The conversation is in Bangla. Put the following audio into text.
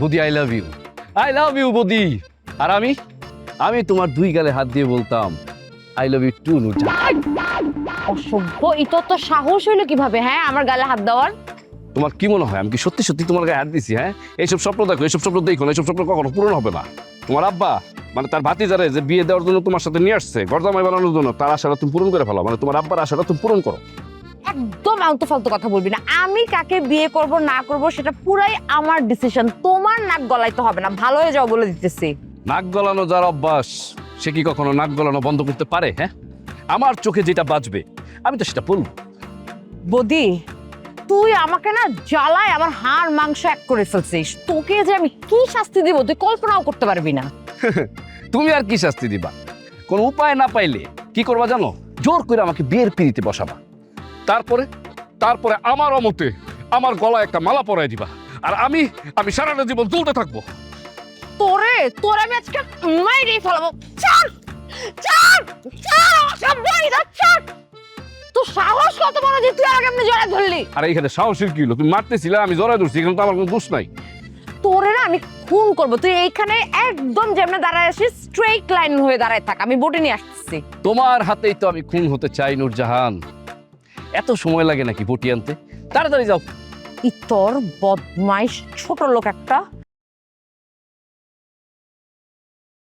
বদি আই লাভ ইউ বদি। আর আমি আমি তোমার দুই গালে হাত দিয়ে বলতাম I love you too Nurjahan. অসভ্য, এটা তো সাহস হইলো কিভাবে হ্যাঁ আমার গালে হাত দেওয়ার? তোমার কি মনে হয় আমি কি সত্যি সত্যি তোমার গায়ে হাত দিছি? হ্যাঁ, এইসব স্বপ্ন দেখো, এইসব স্বপ্ন দেখো না, এইসব স্বপ্ন কখনো পূরণ হবে না। তোমার আব্বা মানে তার ভাতিজারে যে বিয়ে দেওয়ার জন্য তোমার সাথে নিয়ে আসছে গর্দামাই বানানোর জন্য, তার আশাটা তুমি পূরণ করে ফেলো। মানে তোমার আব্বার আশাটা তুমি পূরণ করো। একদম আলতু ফালতু কথা বলবি না। আমি কাকে বিয়ে করব না করব সেটা পুরাই আমার ডিসিশন, তোমার নাক গলাইতে হবে না। ভালো হয়ে যাও বলে দিতেছি। নাক গলানো যার অভ্যাস সে কি কখনো নাক গলানো বন্ধ করতে পারে? হ্যাঁ, আমার চোখে যেটা বাজবে আমি তো সেটা বলবো। বদি, তুই আমাকে না জ্বালায় আমার হাড় মাংস এক করে ফেলছিস। তোকে যে আমি কি শাস্তি দিব তুই কল্পনাও করতে পারবি না। তুমি আর কি শাস্তি দিবা? কোনো উপায় না পাইলে কি করবা জানো? জোর করে আমাকে বিয়ের পিড়িতে বসাবা। তারপরে তারপরে আমার অমতে আমার গলায় একটা মালা পরাই দিবা। আর আমি আমি সারাটা জীবন চলতে থাকবো। তোরে আমি আজকে মাইরেই ফেলাবো। ছাড় ছাড় ছাড়, অসভ্য ইঁদুর, ছাড়। তোর সাহস কত বড় যে তুই আমাকে এমনি জড়ায় ধরলি? আর এইখানে সাহসের কি হলো? তুমি মারতেছিলে, আমি জড়াই ধরছি, এখানে তো আমার কোনো দোষ নাই। তোরে না আমি খুন করবো। তুই এইখানে একদম যেমনে দাঁড়ায় আসিস স্ট্রেইট লাইন হয়ে দাঁড়ায় থাক, আমি বটে নিয়ে আসতেছি। তোমার হাতেই তো আমি খুন হতে চাই নূরজাহান। এত সময় লাগে নাকি বটি আনতে? তাড়াতাড়ি যাও। ইতর বদমাইশ ছোট লোক একটা।